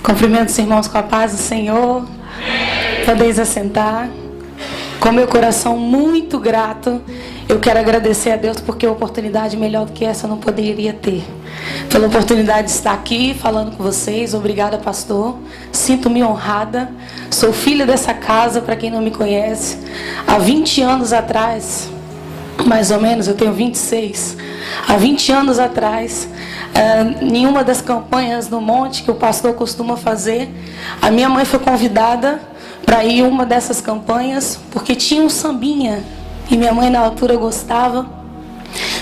Cumprimento os irmãos com a paz do Senhor. Podeis assentar. Com meu coração muito grato, eu quero agradecer a Deus porque a oportunidade melhor do que essa eu não poderia ter. Pela oportunidade de estar aqui falando com vocês. Obrigada, pastor. Sinto-me honrada. Sou filha dessa casa, para quem não me conhece. Há 20 anos atrás, mais ou menos, eu tenho 26. Há 20 anos atrás, em uma das campanhas no monte que o pastor costuma fazer, a minha mãe foi convidada para ir em uma dessas campanhas, porque tinha um sambinha, e minha mãe na altura gostava.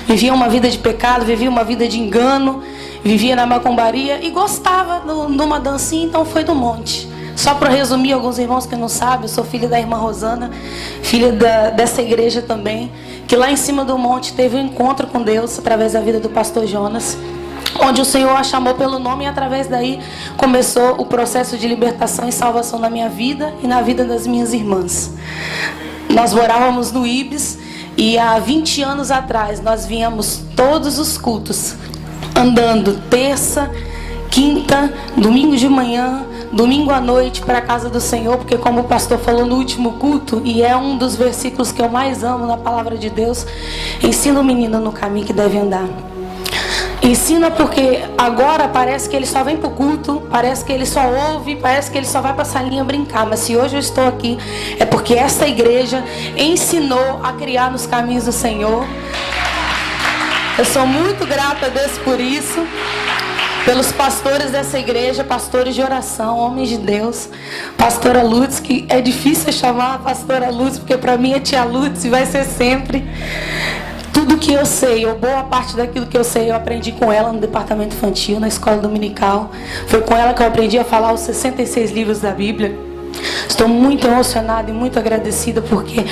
Vivia uma vida de pecado, vivia uma vida de engano, vivia na macumbaria e gostava de uma dancinha, então foi do monte. Só para resumir, alguns irmãos que não sabem, eu sou filha da irmã Rosana, filha dessa igreja também, que lá em cima do monte teve um encontro com Deus através da vida do pastor Jonas, onde o Senhor a chamou pelo nome, e através daí começou o processo de libertação e salvação na minha vida e na vida das minhas irmãs. Nós morávamos no Ibis e há 20 anos atrás nós víamos todos os cultos, andando terça, quinta, domingo de manhã, domingo à noite para a casa do Senhor, porque como o pastor falou no último culto, e é um dos versículos que eu mais amo na palavra de Deus, ensina o menino no caminho que deve andar. Ensina porque agora parece que ele só vem para o culto, parece que ele só ouve, parece que ele só vai para a salinha brincar. Mas se hoje eu estou aqui, é porque essa igreja ensinou a criar nos caminhos do Senhor. Eu sou muito grata a Deus por isso. Pelos pastores dessa igreja, pastores de oração, homens de Deus. Pastora Lutz, que é difícil chamar a pastora Lutz, porque para mim é tia Lutz e vai ser sempre. Tudo que eu sei, ou boa parte daquilo que eu sei, eu aprendi com ela no departamento infantil, na escola dominical. Foi com ela que eu aprendi a falar os 66 livros da Bíblia. Estou muito emocionada e muito agradecida porque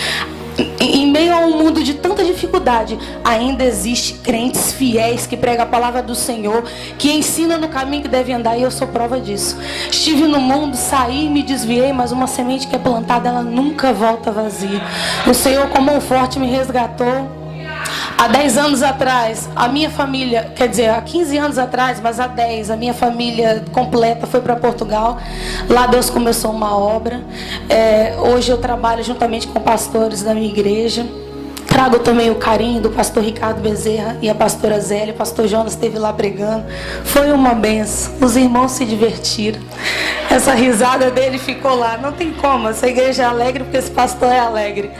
em meio a um mundo de tanta dificuldade, ainda existe crentes fiéis que pregam a palavra do Senhor, que ensinam no caminho que deve andar, e eu sou prova disso. Estive no mundo, saí, me desviei, mas uma semente que é plantada, ela nunca volta vazia. O Senhor com mão forte me resgatou. Há 10 anos atrás, a minha família, quer dizer, há 15 anos atrás, mas há 10, a minha família completa foi para Portugal. Lá Deus começou uma obra. Hoje eu trabalho juntamente com pastores da minha igreja. Trago também o carinho do pastor Ricardo Bezerra e a pastora Zélia. O pastor Jonas esteve lá pregando. Foi uma benção. Os irmãos se divertiram. Essa risada dele ficou lá. Não tem como. Essa igreja é alegre porque esse pastor é alegre.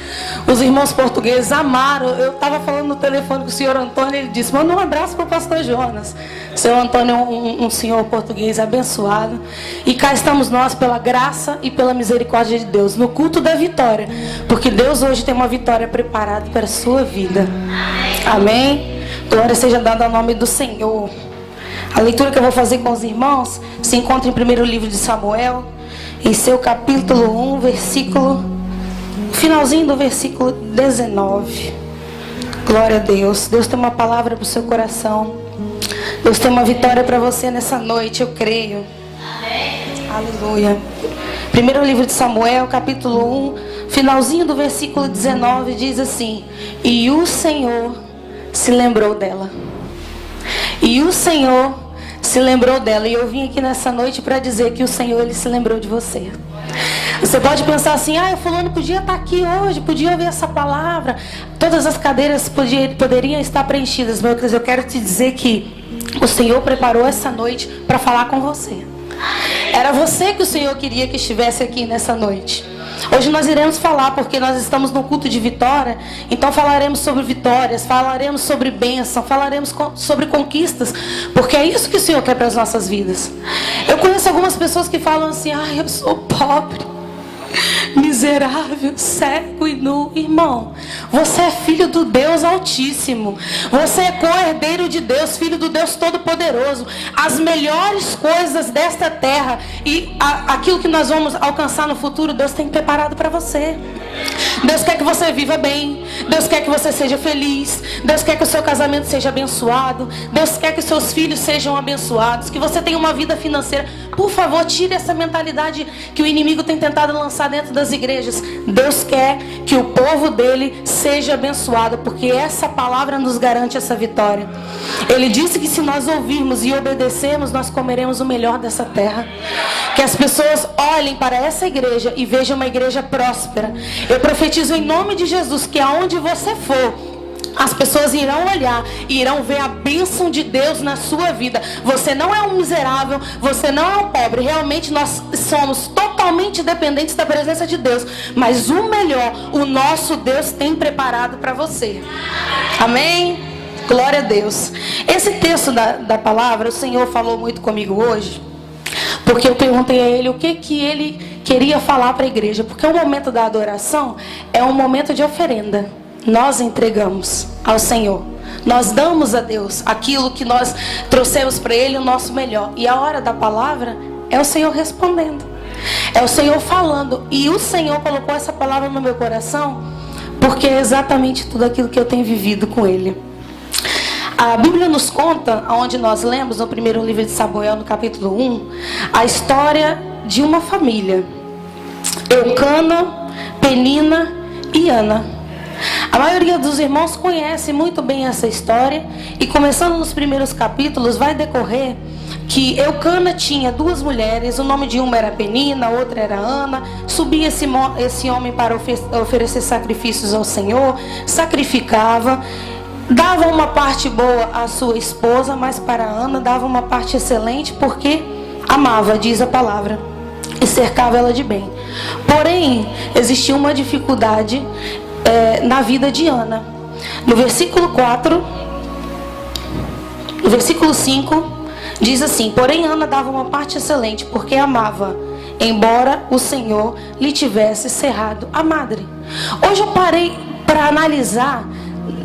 Os irmãos portugueses amaram. Eu estava falando no telefone com o senhor Antônio. Ele disse: manda um abraço para o pastor Jonas. O senhor Antônio é um senhor português abençoado. E cá estamos nós pela graça e pela misericórdia de Deus. No culto da vitória. Porque Deus hoje tem uma vitória preparada para a sua vida. Amém? Glória seja dada ao nome do Senhor. A leitura que eu vou fazer com os irmãos se encontra em primeiro livro de Samuel, em seu capítulo 1, finalzinho do versículo 19. Glória a Deus. Deus tem uma palavra para o seu coração. Deus tem uma vitória para você nessa noite, eu creio. Aleluia. Primeiro livro de Samuel, capítulo 1, finalzinho do versículo 19, diz assim: e o Senhor se lembrou dela. E o Senhor se lembrou dela. E eu vim aqui nessa noite para dizer que o Senhor, Ele se lembrou de você. Você pode pensar assim: o fulano podia estar aqui hoje, podia ouvir essa palavra, todas as cadeiras poderiam estar preenchidas. Mas eu quero te dizer que o Senhor preparou essa noite para falar com você. Era você que o Senhor queria que estivesse aqui nessa noite. Hoje nós iremos falar, porque nós estamos no culto de vitória. Então falaremos sobre vitórias, falaremos sobre bênção, falaremos sobre conquistas, porque é isso que o Senhor quer para as nossas vidas. Eu conheço algumas pessoas que falam assim: eu sou pobre, miserável, cego e nu. Irmão, você é filho do Deus Altíssimo. Você é co-herdeiro de Deus, filho do Deus Todo-Poderoso. As melhores coisas desta terra e aquilo que nós vamos alcançar no futuro, Deus tem preparado para você. Deus quer que você viva bem. Deus quer que você seja feliz. Deus quer que o seu casamento seja abençoado. Deus quer que seus filhos sejam abençoados, que você tenha uma vida financeira. Por favor, tire essa mentalidade que o inimigo tem tentado lançar dentro das igrejas. Deus quer que o povo dele seja abençoado, porque essa palavra nos garante essa vitória. Ele disse que se nós ouvirmos e obedecermos, nós comeremos o melhor dessa terra. Que as pessoas olhem para essa igreja e vejam uma igreja próspera. Eu profetizo em nome de Jesus que aonde você for, as pessoas irão olhar e irão ver a bênção de Deus na sua vida. Você não é um miserável, você não é um pobre. Realmente nós somos totalmente dependentes da presença de Deus. Mas o melhor, o nosso Deus tem preparado para você. Amém? Glória a Deus. Esse texto da palavra, o Senhor falou muito comigo hoje, porque eu perguntei a Ele o que Ele queria falar para a igreja. Porque o momento da adoração é um momento de oferenda. Nós entregamos ao Senhor. Nós damos a Deus aquilo que nós trouxemos para Ele, o nosso melhor. E a hora da palavra é o Senhor respondendo. É o Senhor falando. E o Senhor colocou essa palavra no meu coração, porque é exatamente tudo aquilo que eu tenho vivido com Ele. A Bíblia nos conta, onde nós lemos no primeiro livro de Samuel, no capítulo 1, a história de uma família. Eucana, Penina e Ana. A maioria dos irmãos conhece muito bem essa história. E começando nos primeiros capítulos, vai decorrer que Eucana tinha duas mulheres. O nome de uma era Penina, a outra era Ana. Subia esse homem para oferecer sacrifícios ao Senhor, sacrificava, dava uma parte boa à sua esposa, mas para Ana dava uma parte excelente, porque amava, diz a palavra, e cercava ela de bem. Porém, existia uma dificuldade na vida de Ana. No versículo 4, no versículo 5, diz assim: porém Ana dava uma parte excelente, porque amava, embora o Senhor lhe tivesse cerrado a madre. Hoje eu parei para analisar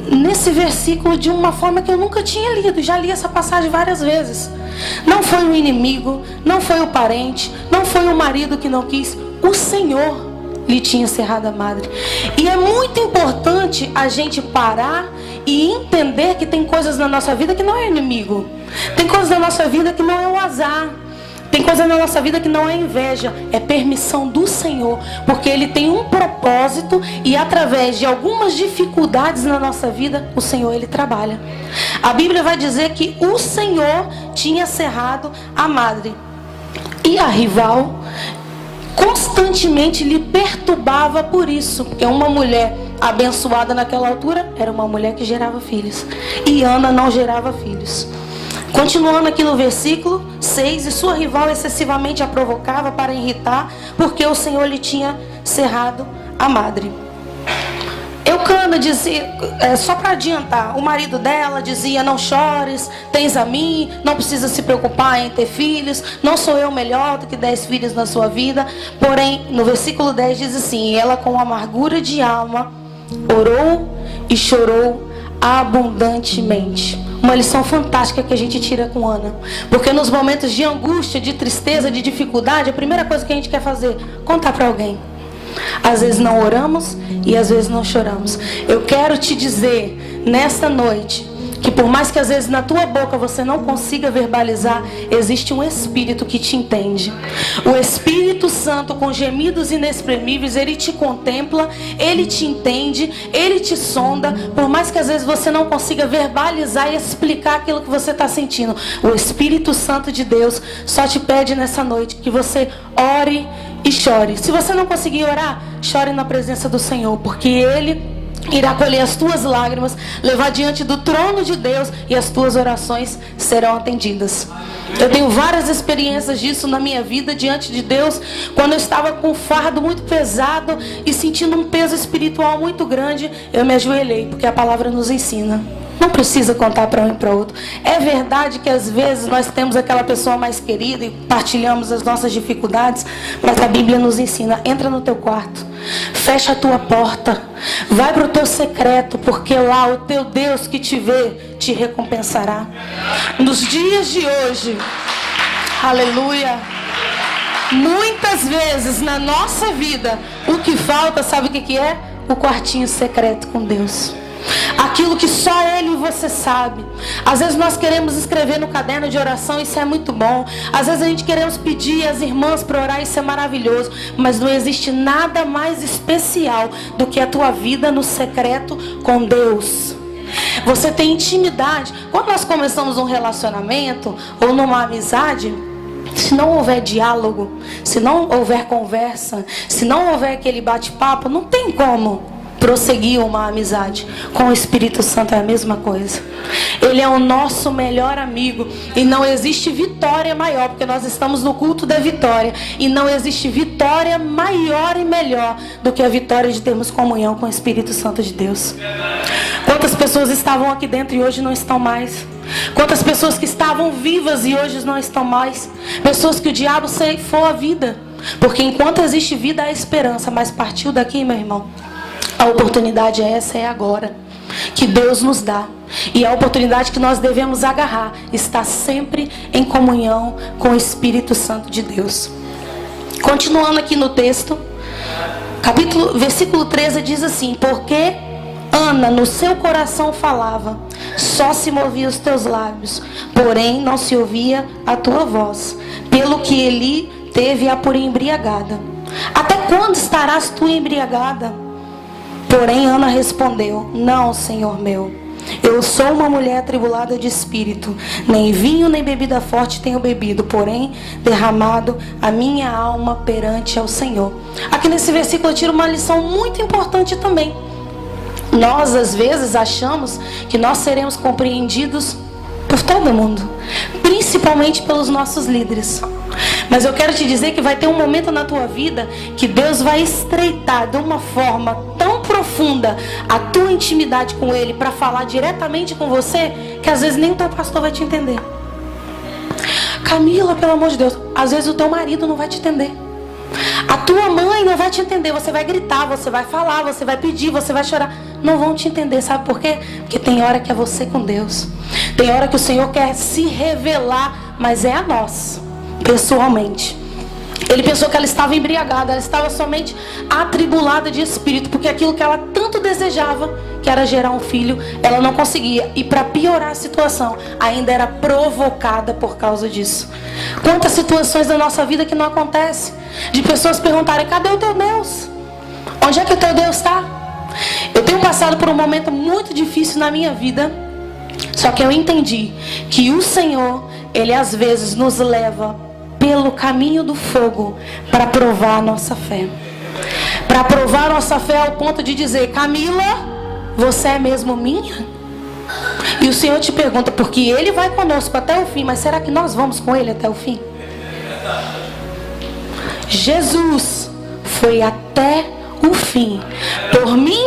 nesse versículo de uma forma que eu nunca tinha lido. Já li essa passagem várias vezes. Não foi o inimigo, não foi o parente, não foi o marido que não quis. O Senhor lhe tinha cerrado a madre. E é muito importante a gente parar e entender que tem coisas na nossa vida que não é inimigo. Tem coisas na nossa vida que não é o azar. Tem coisas na nossa vida que não é inveja. É permissão do Senhor. Porque Ele tem um propósito, e através de algumas dificuldades na nossa vida, o Senhor, Ele trabalha. A Bíblia vai dizer que o Senhor tinha cerrado a madre. E a rival constantemente lhe perturbava por isso, porque uma mulher abençoada naquela altura era uma mulher que gerava filhos, e Ana não gerava filhos. Continuando aqui no versículo 6, e sua rival excessivamente a provocava para irritar, porque o Senhor lhe tinha cerrado a madre. Eucana dizia, só para adiantar, o marido dela dizia: não chores, tens a mim, não precisa se preocupar em ter filhos, não sou eu melhor do que 10 filhos na sua vida. Porém, no versículo 10 diz assim: ela com amargura de alma orou e chorou abundantemente. Uma lição fantástica que a gente tira com Ana, porque nos momentos de angústia, de tristeza, de dificuldade, a primeira coisa que a gente quer fazer, contar para alguém. Às vezes não oramos e às vezes não choramos. Eu quero te dizer nesta noite que por mais que às vezes na tua boca você não consiga verbalizar, existe um Espírito que te entende. O Espírito Santo, com gemidos inexprimíveis, Ele te contempla, Ele te entende, Ele te sonda. Por mais que às vezes você não consiga verbalizar e explicar aquilo que você está sentindo, o Espírito Santo de Deus só te pede nessa noite que você ore e chore. Se você não conseguir orar, chore na presença do Senhor, porque Ele irá colher as tuas lágrimas, levar diante do trono de Deus, e as tuas orações serão atendidas. Eu tenho várias experiências disso na minha vida diante de Deus. Quando eu estava com um fardo muito pesado e sentindo um peso espiritual muito grande, eu me ajoelhei, porque a palavra nos ensina: não precisa contar para um e para outro. É verdade que às vezes nós temos aquela pessoa mais querida e partilhamos as nossas dificuldades, mas a Bíblia nos ensina: entra no teu quarto, fecha a tua porta, vai para o teu secreto, porque lá o teu Deus que te vê te recompensará. Nos dias de hoje, aleluia, muitas vezes na nossa vida o que falta, sabe o que é? o quartinho secreto com Deus. Aquilo que só Ele e você sabe. Às vezes nós queremos escrever no caderno de oração, isso é muito bom. Às vezes a gente queremos pedir às irmãs para orar, isso é maravilhoso. Mas não existe nada mais especial do que a tua vida no secreto com Deus. Você tem intimidade. Quando nós começamos um relacionamento ou numa amizade, se não houver diálogo, se não houver conversa, se não houver aquele bate-papo, não tem como prosseguir uma amizade. Com o Espírito Santo é a mesma coisa. Ele é o nosso melhor amigo. E não existe vitória maior, porque nós estamos no culto da vitória. E não existe vitória maior e melhor do que a vitória de termos comunhão com o Espírito Santo de Deus. Quantas pessoas estavam aqui dentro e hoje não estão mais? Quantas pessoas que estavam vivas e hoje não estão mais? Pessoas que o diabo ceifou a vida. Porque enquanto existe vida há esperança. Mas partiu daqui, meu irmão, a oportunidade é agora, que Deus nos dá. E a oportunidade que nós devemos agarrar está sempre em comunhão com o Espírito Santo de Deus. Continuando aqui no texto, versículo 13 diz assim: porque Ana no seu coração falava, só se movia os teus lábios, porém não se ouvia a tua voz, pelo que Eli teve-a por embriagada. Até quando estarás tu embriagada? Porém Ana respondeu: não, Senhor meu, eu sou uma mulher atribulada de espírito, nem vinho nem bebida forte tenho bebido, porém derramado a minha alma perante ao Senhor. Aqui nesse versículo eu tiro uma lição muito importante também. Nós às vezes achamos que nós seremos compreendidos por todo mundo, principalmente pelos nossos líderes. Mas eu quero te dizer que vai ter um momento na tua vida que Deus vai estreitar de uma forma tão profunda a tua intimidade com Ele, para falar diretamente com você, que às vezes nem o teu pastor vai te entender. Camila, pelo amor de Deus, às vezes o teu marido não vai te entender. A tua mãe não vai te entender. Você vai gritar, você vai falar, você vai pedir, você vai chorar. Não vão te entender, sabe por quê? Porque tem hora que é você com Deus. Tem hora que o Senhor quer se revelar, mas é a nós, pessoalmente. Ele pensou que ela estava embriagada, ela estava somente atribulada de espírito, porque aquilo que ela tanto desejava, que era gerar um filho, ela não conseguia. E para piorar a situação, ainda era provocada por causa disso. Quantas situações da nossa vida que não acontece, de pessoas perguntarem: cadê o teu Deus? Onde é que o teu Deus está? Eu tenho passado por um momento muito difícil na minha vida, só que eu entendi que o Senhor, Ele às vezes nos leva pelo caminho do fogo para provar a nossa fé. Para provar a nossa fé ao ponto de dizer: Camila, você é mesmo minha? E o Senhor te pergunta, porque Ele vai conosco até o fim, mas será que nós vamos com Ele até o fim? Jesus foi até o fim, por mim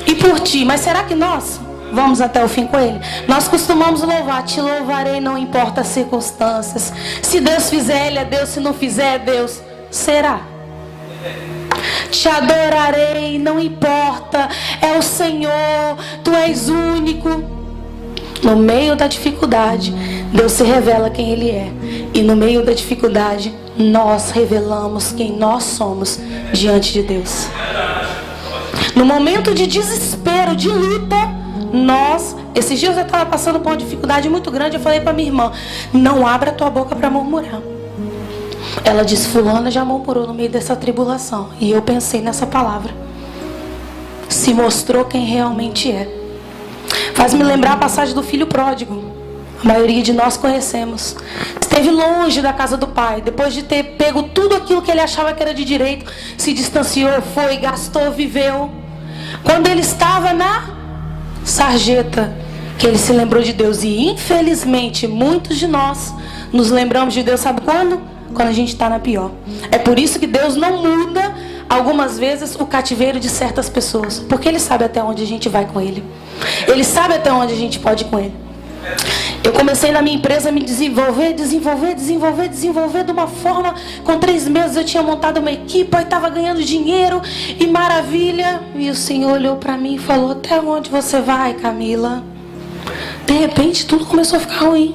e por ti, mas será que nós vamos até o fim com Ele? Nós costumamos louvar: te louvarei, não importa as circunstâncias. Se Deus fizer, Ele é Deus. Se não fizer, é Deus. Será? Te adorarei, não importa, é o Senhor, Tu és único. No meio da dificuldade, Deus se revela quem Ele é. E no meio da dificuldade, nós revelamos quem nós somos diante de Deus. No momento de desespero, de luta, esses dias eu estava passando por uma dificuldade muito grande. Eu falei para minha irmã: não abra tua boca para murmurar. Ela disse: fulana já murmurou no meio dessa tribulação. E eu pensei nessa palavra. Se mostrou quem realmente é. Faz me lembrar a passagem do filho pródigo. A maioria de nós conhecemos. Esteve longe da casa do pai. Depois de ter pego tudo aquilo que ele achava que era de direito, se distanciou, foi, gastou, viveu. Quando ele estava na sarjeta, que ele se lembrou de Deus. E infelizmente muitos de nós nos lembramos de Deus, sabe quando? Quando a gente está na pior. É por isso que Deus não muda algumas vezes o cativeiro de certas pessoas, porque Ele sabe até onde a gente vai com Ele. Ele sabe até onde a gente pode ir com Ele. Eu comecei na minha empresa a me desenvolver de uma forma. Com 3 meses eu tinha montado uma equipe, eu estava ganhando dinheiro e maravilha. E o Senhor olhou para mim e falou: até onde você vai, Camila? De repente tudo começou a ficar ruim.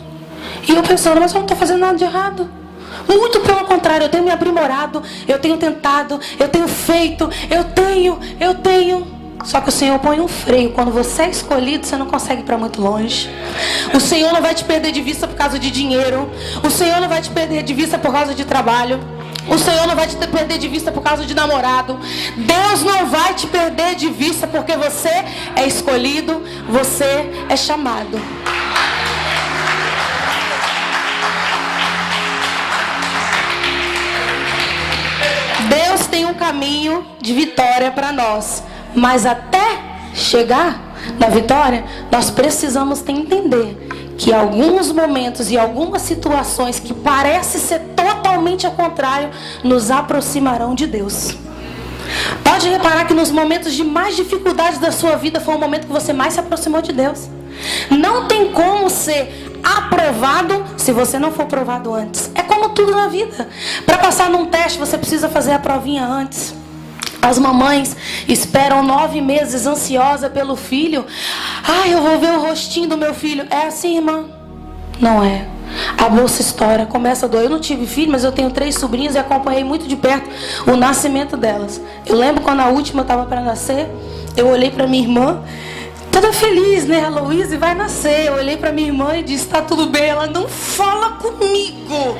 E eu pensando: mas eu não estou fazendo nada de errado. Muito pelo contrário, eu tenho me aprimorado, eu tenho tentado, eu tenho feito, eu tenho. Só que o Senhor põe um freio. Quando você é escolhido, você não consegue ir para muito longe. O Senhor não vai te perder de vista por causa de dinheiro. O Senhor não vai te perder de vista por causa de trabalho. O Senhor não vai te perder de vista por causa de namorado. Deus não vai te perder de vista porque você é escolhido, você é chamado. Deus tem um caminho de vitória para nós, mas até chegar na vitória, nós precisamos entender que alguns momentos e algumas situações que parecem ser totalmente ao contrário, nos aproximarão de Deus. Pode reparar que nos momentos de mais dificuldade da sua vida foi o momento que você mais se aproximou de Deus. Não tem como ser aprovado se você não for provado antes. É como tudo na vida. Para passar num teste, você precisa fazer a provinha antes. As mamães esperam 9 meses ansiosa pelo filho. Ai, eu vou ver o rostinho do meu filho. É assim, irmã? Não é. A bolsa estoura, começa a doer. Eu não tive filho, mas eu tenho 3 sobrinhas e acompanhei muito de perto o nascimento delas. Eu lembro quando a última estava para nascer, eu olhei para minha irmã, toda feliz, né? A Luísa vai nascer. Eu olhei para minha irmã e disse, tá tudo bem? Ela, não fala comigo.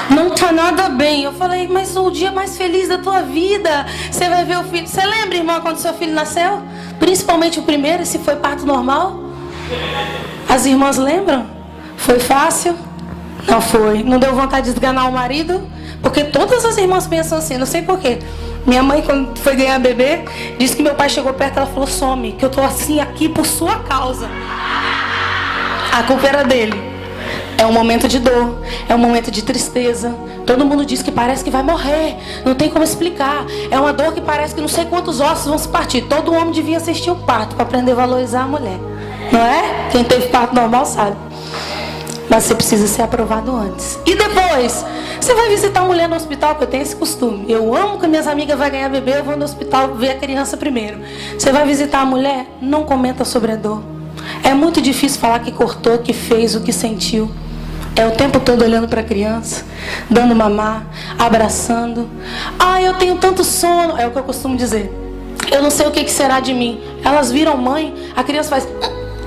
Não tá nada bem. Eu falei, mas o dia mais feliz da tua vida, você vai ver o filho. Você lembra, irmã, quando seu filho nasceu? Principalmente o primeiro, se foi parto normal? As irmãs lembram? Foi fácil? Não foi. Não deu vontade de esganar o marido? Porque todas as irmãs pensam assim, não sei porquê. Minha mãe, quando foi ganhar bebê, disse que meu pai chegou perto, ela falou, some, que eu tô assim aqui por sua causa. A culpa era dele. É um momento de dor, é um momento de tristeza. Todo mundo diz que parece que vai morrer, não tem como explicar. É uma dor que parece que não sei quantos ossos vão se partir. Todo homem devia assistir o parto para aprender a valorizar a mulher, não é? Quem teve parto normal sabe. Mas você precisa ser aprovado antes. E depois, você vai visitar a mulher no hospital, porque eu tenho esse costume. Eu amo que minhas amigas vão ganhar bebê, eu vou no hospital ver a criança primeiro. Você vai visitar a mulher, não comenta sobre a dor. É muito difícil falar que cortou, que fez, o que sentiu. É o tempo todo olhando para a criança, dando mamar, abraçando. Ah, eu tenho tanto sono. É o que eu costumo dizer. Eu não sei o que será de mim. Elas viram mãe, a criança faz...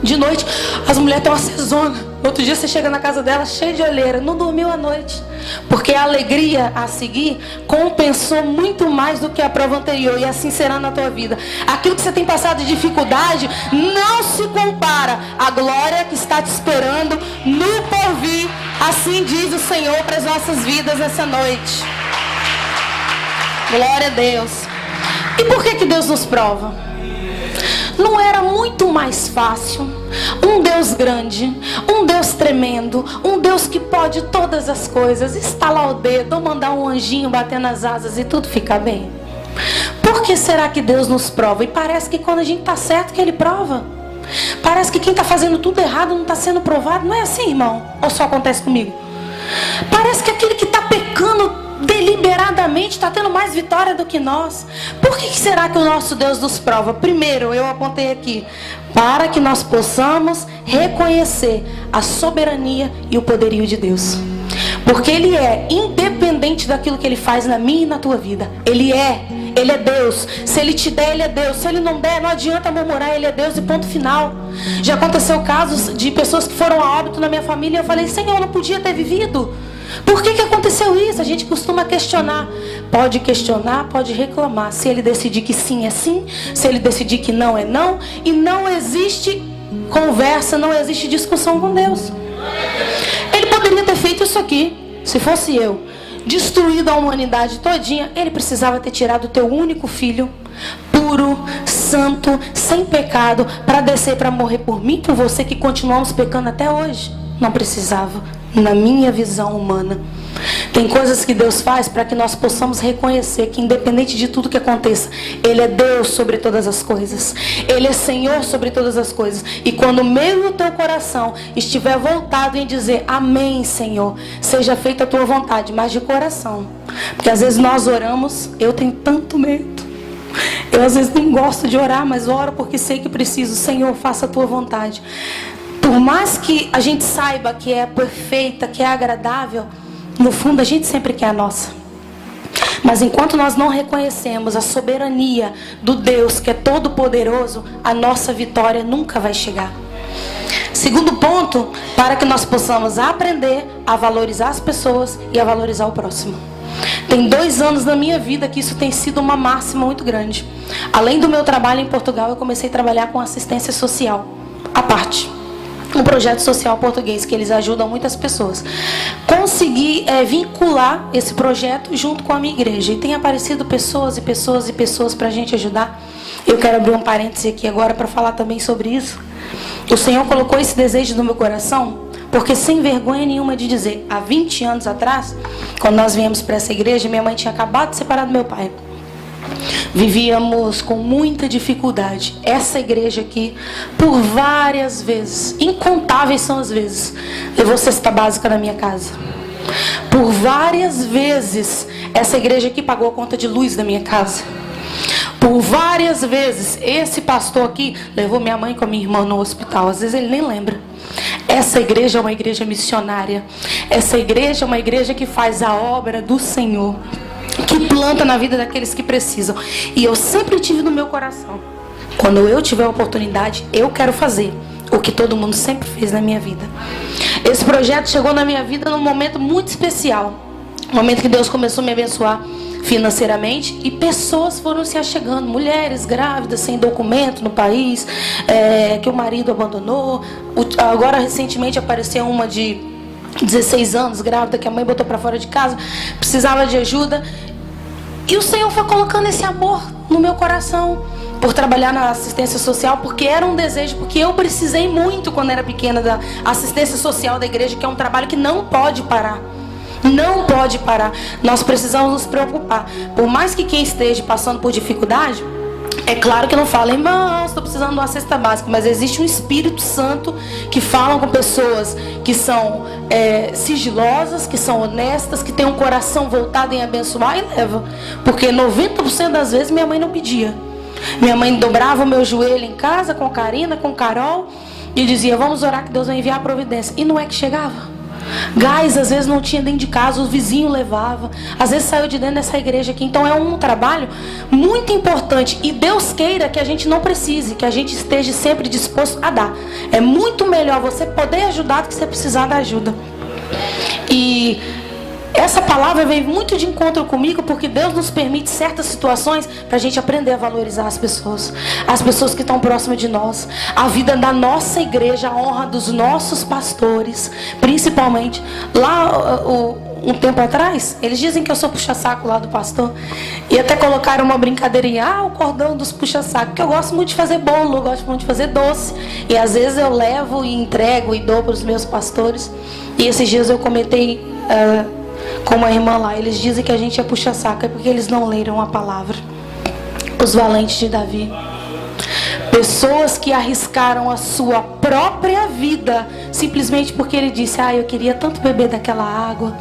De noite, as mulheres têm uma cesona. Outro dia você chega na casa dela cheia de olheira. Não dormiu à noite. Porque a alegria a seguir compensou muito mais do que a prova anterior. E assim será na tua vida. Aquilo que você tem passado de dificuldade não se compara à glória que está te esperando no porvir. Assim diz o Senhor para as nossas vidas essa noite. Glória a Deus. E por que Deus nos prova? Não era muito mais fácil um Deus grande, um Deus tremendo, um Deus que pode todas as coisas, estalar o dedo ou mandar um anjinho bater nas asas e tudo ficar bem? Por que será que Deus nos prova? E parece que quando a gente está certo que Ele prova. Parece que quem está fazendo tudo errado não está sendo provado. Não é assim, irmão? Ou só acontece comigo? Parece que aquele que está pecando deliberadamente está tendo mais vitória do que nós. Por que será que o nosso Deus nos prova? Primeiro, eu apontei aqui, para que nós possamos reconhecer a soberania e o poderio de Deus. Porque Ele é independente daquilo que Ele faz na minha e na tua vida. Ele é Deus. Se Ele te der, Ele é Deus. Se Ele não der, não adianta murmurar, Ele é Deus e ponto final. Já aconteceu casos de pessoas que foram a óbito na minha família e eu falei, Senhor, eu não podia ter vivido. Por que aconteceu isso? A gente costuma questionar. Pode questionar, pode reclamar. Se Ele decidir que sim, é sim. Se Ele decidir que não, é não. E não existe conversa, não existe discussão com Deus. Ele poderia ter feito isso aqui, se fosse eu. Destruído a humanidade todinha. Ele precisava ter tirado o teu único filho, puro, santo, sem pecado, para descer, para morrer por mim, por você, que continuamos pecando até hoje. Não precisava. Na minha visão humana, tem coisas que Deus faz para que nós possamos reconhecer que independente de tudo que aconteça, Ele é Deus sobre todas as coisas. Ele é Senhor sobre todas as coisas. E quando o meu e o teu coração estiver voltado em dizer amém, Senhor, seja feita a tua vontade, mas de coração. Porque às vezes nós oramos, eu tenho tanto medo. Eu às vezes nem gosto de orar, mas oro porque sei que preciso. Senhor, faça a tua vontade. Por mais que a gente saiba que é perfeita, que é agradável, no fundo a gente sempre quer a nossa. Mas enquanto nós não reconhecemos a soberania do Deus que é todo poderoso, a nossa vitória nunca vai chegar. Segundo ponto, para que nós possamos aprender a valorizar as pessoas e a valorizar o próximo. Tem 2 anos na minha vida que isso tem sido uma máxima muito grande. Além do meu trabalho em Portugal, eu comecei a trabalhar com assistência social, à parte. Um projeto social português que eles ajudam muitas pessoas. Consegui vincular esse projeto junto com a minha igreja. E tem aparecido pessoas e pessoas e pessoas para a gente ajudar. Eu quero abrir um parêntese aqui agora para falar também sobre isso. O Senhor colocou esse desejo no meu coração, porque sem vergonha nenhuma de dizer, há 20 anos atrás, quando nós viemos para essa igreja, minha mãe tinha acabado de separar do meu pai. Vivíamos com muita dificuldade. Essa igreja aqui, por várias vezes, incontáveis são as vezes, levou cesta básica na minha casa. Por várias vezes, essa igreja aqui pagou a conta de luz da minha casa. Por várias vezes, esse pastor aqui levou minha mãe com a minha irmã no hospital. Às vezes ele nem lembra. Essa igreja é uma igreja missionária. Essa igreja é uma igreja que faz a obra do Senhor, que planta na vida daqueles que precisam. E eu sempre tive no meu coração, quando eu tiver a oportunidade, eu quero fazer o que todo mundo sempre fez na minha vida. Esse projeto chegou na minha vida num momento muito especial. Um momento que Deus começou a me abençoar financeiramente e pessoas foram se achegando, mulheres grávidas sem documento no país, que o marido abandonou. Agora recentemente apareceu uma de 16 anos grávida que a mãe botou para fora de casa, precisava de ajuda. E o Senhor foi colocando esse amor no meu coração por trabalhar na assistência social, porque era um desejo, porque eu precisei muito quando era pequena da assistência social da igreja, que é um trabalho que não pode parar. Não pode parar. Nós precisamos nos preocupar. Por mais que quem esteja passando por dificuldade, é claro que não fala, irmão, estou precisando de uma cesta básica, mas existe um Espírito Santo que fala com pessoas que são sigilosas, que são honestas, que têm um coração voltado em abençoar e leva. Porque 90% das vezes minha mãe não pedia. Minha mãe dobrava o meu joelho em casa com Karina, com Carol e dizia, vamos orar que Deus vai enviar a providência. E não é que chegava. Gás às vezes não tinha dentro de casa, o vizinho levava, às vezes saiu de dentro dessa igreja aqui. Então é um trabalho muito importante e Deus queira que a gente não precise, que a gente esteja sempre disposto a dar. É muito melhor você poder ajudar do que você precisar da ajuda. E essa palavra vem muito de encontro comigo, porque Deus nos permite certas situações para a gente aprender a valorizar as pessoas que estão próximas de nós, a vida da nossa igreja, a honra dos nossos pastores, principalmente. Lá, um tempo atrás, eles dizem que eu sou puxa-saco lá do pastor, e até colocaram uma brincadeirinha, o cordão dos puxa-saco, porque eu gosto muito de fazer bolo, eu gosto muito de fazer doce, e às vezes eu levo e entrego e dou para os meus pastores. E esses dias eu comentei com uma irmã lá, eles dizem que a gente é puxa-saco, é porque eles não leram a palavra. Os valentes de Davi, pessoas que arriscaram a sua própria vida simplesmente porque ele disse, eu queria tanto beber daquela água.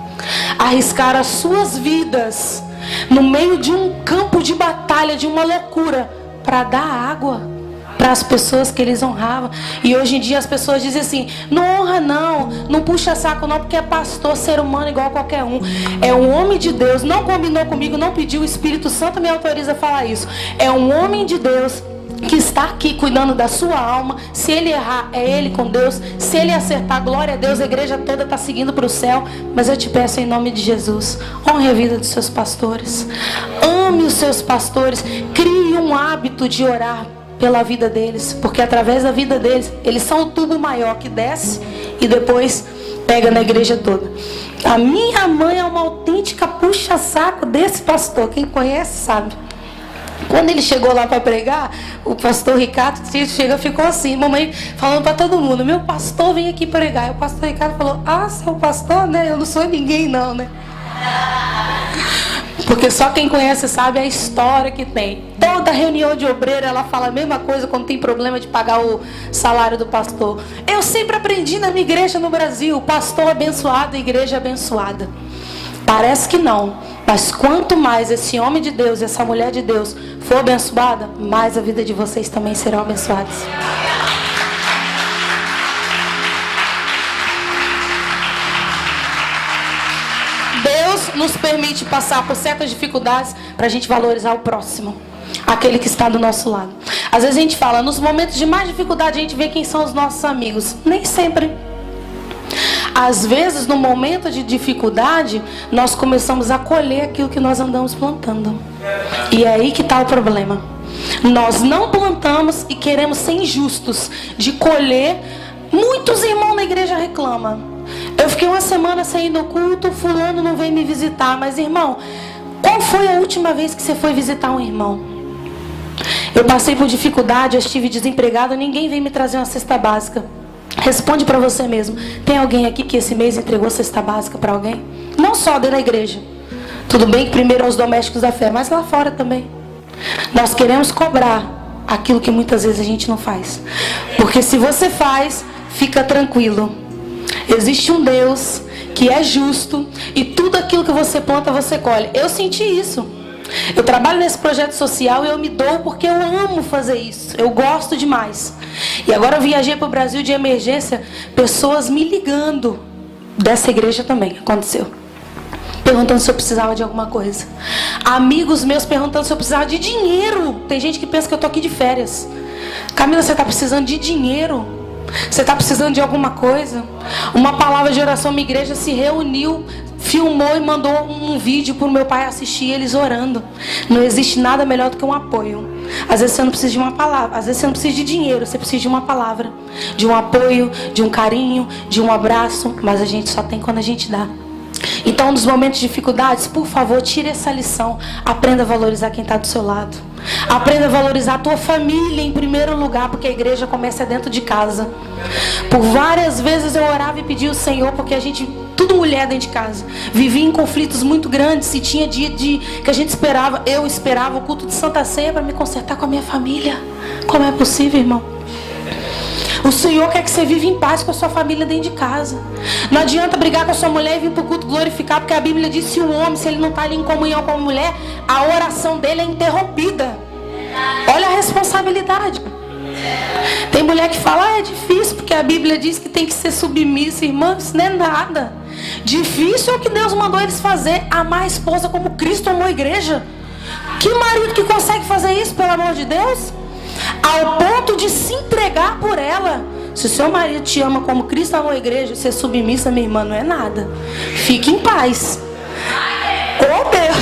Arriscaram as suas vidas no meio de um campo de batalha, de uma loucura, para dar água para as pessoas que eles honravam. E hoje em dia as pessoas dizem assim, não honra não puxa saco não, porque é pastor, ser humano igual a qualquer um. É um homem de Deus, não combinou comigo, não pediu, o Espírito Santo me autoriza a falar isso. É um homem de Deus que está aqui cuidando da sua alma. Se ele errar, é ele com Deus. Se ele acertar, glória a Deus, a igreja toda está seguindo para o céu. Mas eu te peço em nome de Jesus, honre a vida dos seus pastores, ame os seus pastores, crie um hábito de orar pela vida deles, porque através da vida deles, eles são o tubo maior que desce e depois pega na igreja toda. A minha mãe é uma autêntica puxa-saco desse pastor, quem conhece sabe. Quando ele chegou lá para pregar, o pastor Ricardo ficou assim, mamãe falando para todo mundo, meu pastor vem aqui pregar. E o pastor Ricardo falou, seu pastor, né? Eu não sou ninguém não, né? Porque só quem conhece sabe a história que tem. Toda reunião de obreiro ela fala a mesma coisa quando tem problema de pagar o salário do pastor. Eu sempre aprendi na minha igreja no Brasil, pastor abençoado, igreja abençoada. Parece que não, mas quanto mais esse homem de Deus, essa mulher de Deus for abençoada, mais a vida de vocês também serão abençoadas. Deus Deus nos permite passar por certas dificuldades para a gente valorizar o próximo, aquele que está do nosso lado. Às vezes a gente fala, nos momentos de mais dificuldade a gente vê quem são os nossos amigos. Nem sempre. Às vezes, no momento de dificuldade, nós começamos a colher aquilo que nós andamos plantando. E é aí que está o problema. Nós não plantamos e queremos ser injustos de colher. Muitos irmãos na igreja reclamam. Eu fiquei uma semana sem ir no culto, fulano não veio me visitar. Mas irmão, qual foi a última vez que você foi visitar um irmão? Eu passei por dificuldade, eu estive desempregado, ninguém veio me trazer uma cesta básica. Responde para você mesmo. Tem alguém aqui que esse mês entregou cesta básica para alguém? Não só dentro da igreja. Tudo bem que primeiro aos domésticos da fé, mas lá fora também. Nós queremos cobrar aquilo que muitas vezes a gente não faz. Porque se você faz, fica tranquilo. Existe um Deus que é justo e tudo aquilo que você planta, você colhe. Eu senti isso. Eu trabalho nesse projeto social e eu me dou porque eu amo fazer isso. Eu gosto demais. E agora eu viajei para o Brasil de emergência, pessoas me ligando. Dessa igreja também aconteceu. Perguntando se eu precisava de alguma coisa. Amigos meus perguntando se eu precisava de dinheiro. Tem gente que pensa que eu estou aqui de férias. Camila, você está precisando de dinheiro? Você está precisando de alguma coisa? Uma palavra de oração, minha igreja se reuniu, filmou e mandou um vídeo para o meu pai assistir, eles orando. Não existe nada melhor do que um apoio. Às vezes você não precisa de uma palavra, às vezes você não precisa de dinheiro, você precisa de uma palavra, de um apoio, de um carinho, de um abraço, mas a gente só tem quando a gente dá. Então, nos momentos de dificuldades, por favor, tire essa lição. Aprenda a valorizar quem está do seu lado. Aprenda a valorizar a tua família em primeiro lugar, porque a igreja começa dentro de casa. Por várias vezes eu orava e pedia ao Senhor, porque a gente, tudo mulher dentro de casa, vivia em conflitos muito grandes. E tinha dia que a gente esperava, eu esperava o culto de Santa Ceia para me consertar com a minha família. Como é possível, irmão? O Senhor quer que você viva em paz com a sua família dentro de casa. Não adianta brigar com a sua mulher e vir para o culto glorificar, porque a Bíblia diz que se o homem, se ele não está ali em comunhão com a mulher, a oração dele é interrompida. Olha a responsabilidade. Tem mulher que fala, é difícil, porque a Bíblia diz que tem que ser submissa. Irmã, isso não é nada. Difícil é o que Deus mandou eles fazer, amar a esposa como Cristo amou a igreja. Que marido que consegue fazer isso, pelo amor de Deus? Ao ponto de se entregar por ela. Se o seu marido te ama como Cristo amou a igreja, ser submissa, minha irmã, não é nada. Fique em paz. Oh Deus.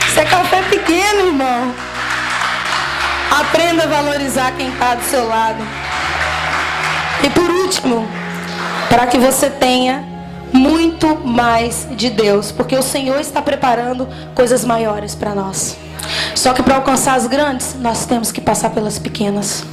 Isso é café pequeno, irmão. Aprenda a valorizar quem está do seu lado. E por último, para que você tenha muito mais de Deus, porque o Senhor está preparando coisas maiores para nós. Só que para alcançar as grandes, nós temos que passar pelas pequenas.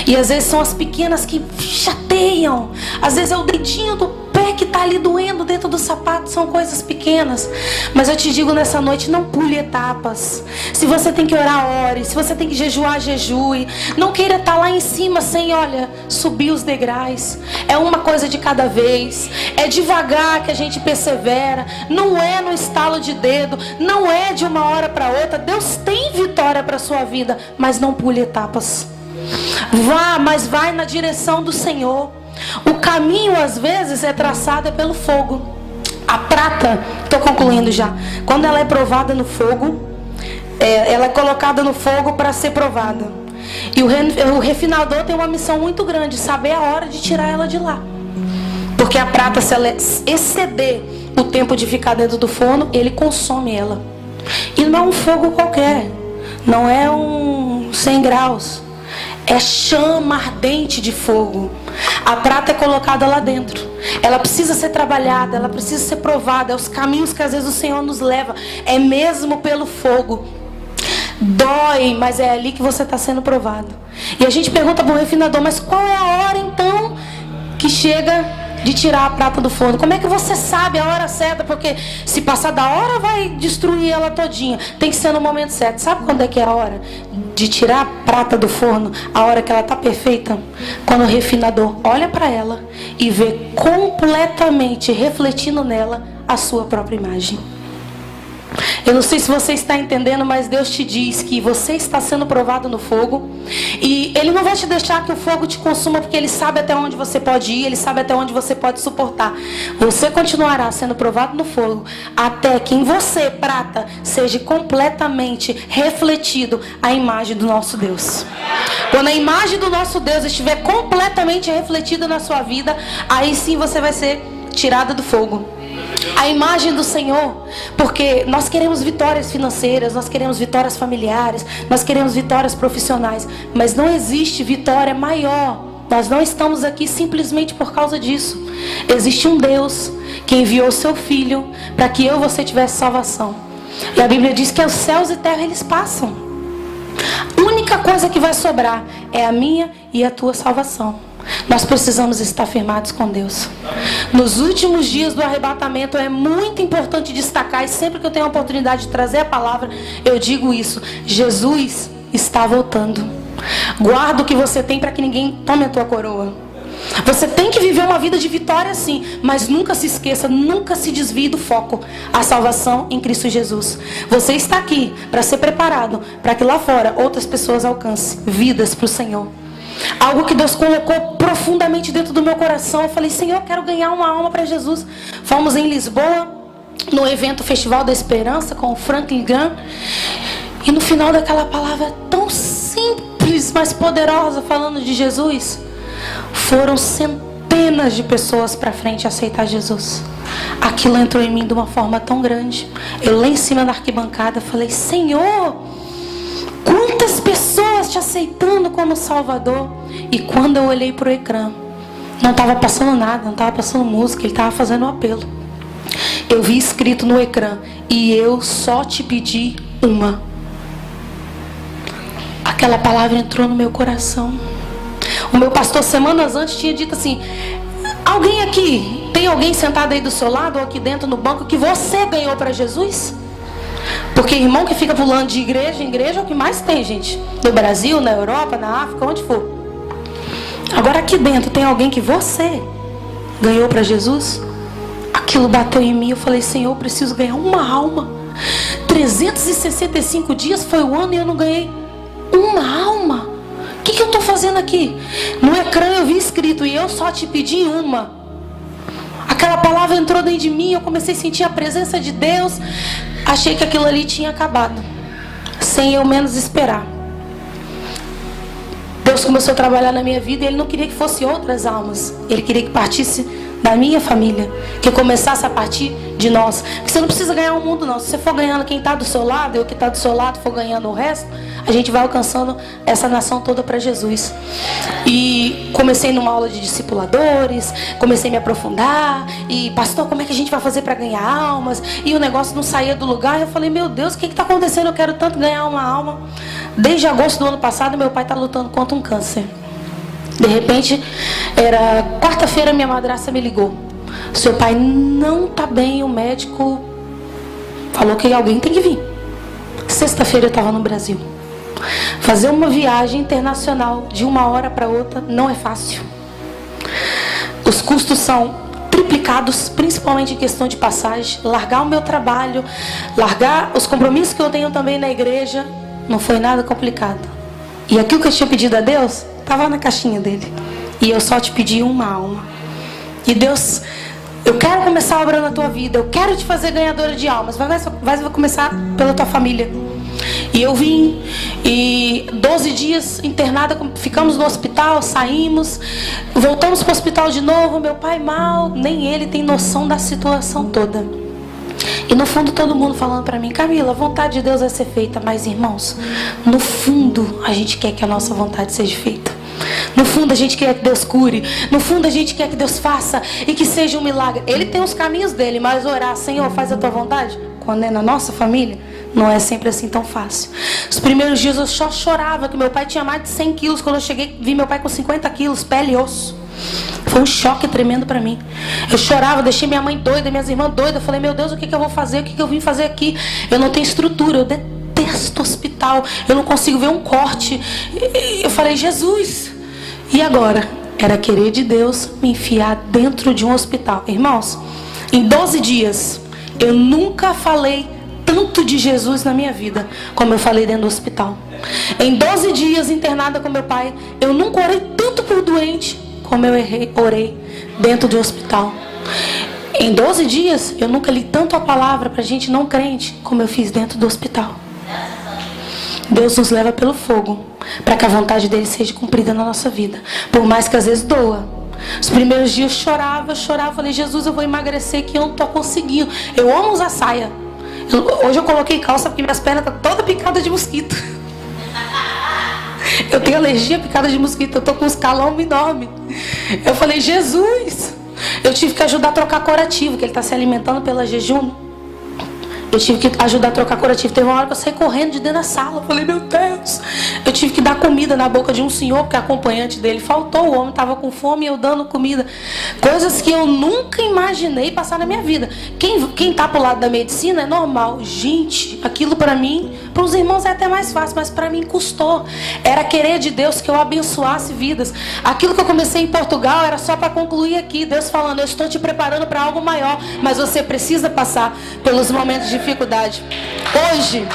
E às vezes são as pequenas que chateiam. Às vezes é o dedinho do pé que está ali doendo dentro do sapato. São coisas pequenas. Mas eu te digo nessa noite, não pule etapas. Se você tem que orar, ore. Se você tem que jejuar, jejue. Não queira estar lá em cima sem, subir os degraus. É uma coisa de cada vez. É devagar que a gente persevera. Não é no estalo de dedo. Não é de uma hora para outra. Deus tem vitória para a sua vida. Mas não pule etapas. Vá, mas vai na direção do Senhor. O caminho às vezes é traçado pelo fogo. A prata, estou concluindo já, quando ela é provada no fogo, ela é colocada no fogo para ser provada. E o refinador tem uma missão muito grande, saber a hora de tirar ela de lá. Porque a prata, se ela exceder o tempo de ficar dentro do forno, ele consome ela. E não é um fogo qualquer, não é um 100 graus. É chama ardente de fogo. A prata é colocada lá dentro. Ela precisa ser trabalhada, ela precisa ser provada. É os caminhos que às vezes o Senhor nos leva. É mesmo pelo fogo. Dói, mas é ali que você está sendo provado. E a gente pergunta para o refinador, mas qual é a hora então que chega de tirar a prata do forno? Como é que você sabe a hora certa? Porque se passar da hora vai destruir ela todinha. Tem que ser no momento certo. Sabe quando é que é a hora de tirar a prata do forno? A hora que ela está perfeita? Quando o refinador olha para ela e vê completamente refletindo nela a sua própria imagem. Eu não sei se você está entendendo, mas Deus te diz que você está sendo provado no fogo. E Ele não vai te deixar que o fogo te consuma, porque Ele sabe até onde você pode ir, Ele sabe até onde você pode suportar. Você continuará sendo provado no fogo, até que em você, prata, seja completamente refletido a imagem do nosso Deus. Quando a imagem do nosso Deus estiver completamente refletida na sua vida, aí sim você vai ser tirada do fogo. A imagem do Senhor, porque nós queremos vitórias financeiras, nós queremos vitórias familiares, nós queremos vitórias profissionais, mas não existe vitória maior. Nós não estamos aqui simplesmente por causa disso. Existe um Deus que enviou seu Filho para que eu e você tivesse salvação. E a Bíblia diz que os céus e terra eles passam. A única coisa que vai sobrar é a minha e a tua salvação. Nós precisamos estar firmados com Deus. Nos últimos dias do arrebatamento é muito importante destacar, e sempre que eu tenho a oportunidade de trazer a palavra, eu digo isso: Jesus está voltando. Guarda o que você tem para que ninguém tome a tua coroa. Você tem que viver uma vida de vitória sim, mas nunca se esqueça, nunca se desvie do foco: a salvação em Cristo Jesus. Você está aqui para ser preparado, para que lá fora outras pessoas alcancem vidas para o Senhor. Algo que Deus colocou profundamente dentro do meu coração. Eu falei: Senhor, eu quero ganhar uma alma para Jesus. Fomos em Lisboa, no evento Festival da Esperança, com o Franklin Graham. E no final daquela palavra tão simples, mas poderosa, falando de Jesus, foram centenas de pessoas para frente aceitar Jesus. Aquilo entrou em mim de uma forma tão grande. Eu lá em cima da arquibancada falei: Senhor, quantas pessoas te aceitando como Salvador. E quando eu olhei para o ecrã, não estava passando nada, não estava passando música, ele estava fazendo um apelo. Eu vi escrito no ecrã: e eu só te pedi uma. Aquela palavra entrou no meu coração. O meu pastor semanas antes tinha dito assim: alguém aqui, tem alguém sentado aí do seu lado ou aqui dentro no banco que você ganhou para Jesus? Porque irmão que fica pulando de igreja em igreja é o que mais tem, gente. No Brasil, na Europa, na África, onde for. Agora aqui dentro tem alguém que você ganhou para Jesus? Aquilo bateu em mim. Eu falei: Senhor, eu preciso ganhar uma alma. 365 dias foi o ano e eu não ganhei uma alma. O que eu estou fazendo aqui? No ecrã eu vi escrito: e eu só te pedi uma. Aquela palavra entrou dentro de mim. Eu comecei a sentir a presença de Deus. Achei que aquilo ali tinha acabado, sem eu menos esperar. Deus começou a trabalhar na minha vida e Ele não queria que fosse outras almas. Ele queria que partisse da minha família, que começasse a partir de nós. Porque você não precisa ganhar o mundo não. Se você for ganhando quem está do seu lado, eu que está do seu lado for ganhando o resto, a gente vai alcançando essa nação toda para Jesus. E comecei numa aula de discipuladores, comecei a me aprofundar. E pastor, como é que a gente vai fazer para ganhar almas? E o negócio não saía do lugar. Eu falei: meu Deus, o que está acontecendo? Eu quero tanto ganhar uma alma. Desde agosto do ano passado, meu pai está lutando contra um câncer. De repente, era quarta-feira, minha madrasta me ligou: seu pai não está bem, o médico falou que alguém tem que vir. Sexta-feira eu estava no Brasil. Fazer uma viagem internacional de uma hora para outra não é fácil. Os custos são triplicados, principalmente em questão de passagem. Largar o meu trabalho, largar os compromissos que eu tenho também na igreja, não foi nada complicado. E aquilo que eu tinha pedido a Deus estava na caixinha dele. E eu só te pedi uma alma. E Deus: eu quero começar a obra na tua vida, eu quero te fazer ganhadora de almas. Vai começar pela tua família. E eu vim, e 12 dias internada, ficamos no hospital, saímos, voltamos para o hospital de novo. Meu pai mal, nem ele tem noção da situação toda. E no fundo todo mundo falando para mim: Camila, a vontade de Deus vai ser feita. Mas irmãos, no fundo a gente quer que a nossa vontade seja feita. No fundo a gente quer que Deus cure. No fundo a gente quer que Deus faça e que seja um milagre. Ele tem os caminhos dele, mas orar: Senhor, faz a tua vontade, quando é na nossa família, não é sempre assim tão fácil. Os primeiros dias eu só chorava, que meu pai tinha mais de 100 quilos. Quando eu cheguei, vi meu pai com 50 quilos, pele e osso. Foi um choque tremendo para mim. Eu chorava, deixei minha mãe doida, minhas irmãs doidas. Eu falei: meu Deus, o que eu vou fazer? O que eu vim fazer aqui? Eu não tenho estrutura, eu detesto hospital, eu não consigo ver um corte. Eu falei: Jesus. E agora? Era querer de Deus me enfiar dentro de um hospital. Irmãos, em 12 dias eu nunca falei tanto de Jesus na minha vida, como eu falei dentro do hospital. Em 12 dias internada com meu pai, eu nunca orei tanto por doente como eu orei dentro do hospital. Em 12 dias, eu nunca li tanto a palavra para gente não crente como eu fiz dentro do hospital. Deus nos leva pelo fogo para que a vontade dele seja cumprida na nossa vida, por mais que às vezes doa. Os primeiros dias eu chorava, falei, Jesus, eu vou emagrecer que eu não estou conseguindo. Eu amo usar saia. Hoje eu coloquei calça porque minhas pernas estão todas picadas de mosquito. Eu tenho alergia a picada de mosquito, eu estou com um escalão enorme. Eu falei, Jesus, eu tive que ajudar a trocar curativo, que ele está se alimentando pela jejum. Eu tive que ajudar a trocar curativo. Teve uma hora que eu saí correndo de dentro da sala. Eu falei, meu Deus. Eu tive que dar comida na boca de um senhor, porque a acompanhante dele faltou. O homem estava com fome e eu dando comida. Coisas que eu nunca imaginei passar na minha vida. Quem está pro lado da medicina é normal. Gente, aquilo para mim, para os irmãos é até mais fácil, mas para mim custou. Era querer de Deus que eu abençoasse vidas. Aquilo que eu comecei em Portugal era só para concluir aqui. Deus falando, eu estou te preparando para algo maior, mas você precisa passar pelos momentos de dificuldade. Hoje,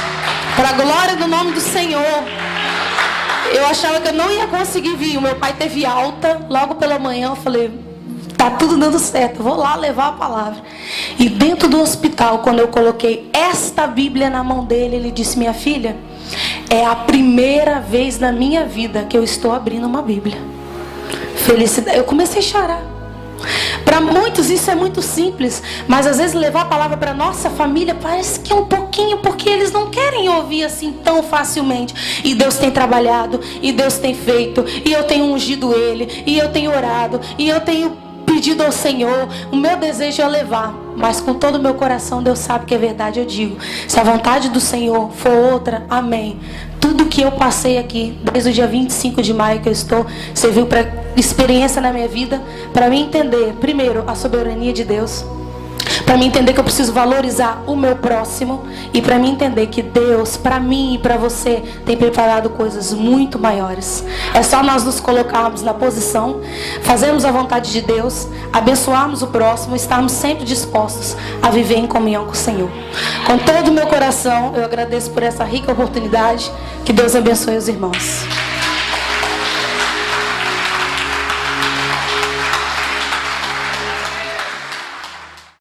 para a glória do nome do Senhor, eu achava que eu não ia conseguir vir. O meu pai teve alta logo pela manhã. Eu falei, tá tudo dando certo, vou lá levar a palavra. E dentro do hospital, quando eu coloquei esta Bíblia na mão dele, ele disse, minha filha, é a primeira vez na minha vida que eu estou abrindo uma Bíblia. Felicidade. Eu comecei a chorar. Para muitos isso é muito simples, mas às vezes levar a palavra para nossa família parece que é um pouquinho, porque eles não querem ouvir assim tão facilmente. E Deus tem trabalhado, e Deus tem feito, e eu tenho ungido Ele, e eu tenho orado, e eu tenho pedido ao Senhor. O meu desejo é levar, mas com todo o meu coração Deus sabe que é verdade. Eu digo, se a vontade do Senhor for outra, amém. Tudo que eu passei aqui, desde o dia 25 de maio que eu estou, serviu para experiência na minha vida, para mim entender, primeiro, a soberania de Deus, para mim entender que eu preciso valorizar o meu próximo, e para mim entender que Deus, para mim e para você, tem preparado coisas muito maiores. É só nós nos colocarmos na posição, fazermos a vontade de Deus, abençoarmos o próximo, estarmos sempre dispostos a viver em comunhão com o Senhor. Com todo o meu coração, eu agradeço por essa rica oportunidade. Que Deus abençoe os irmãos.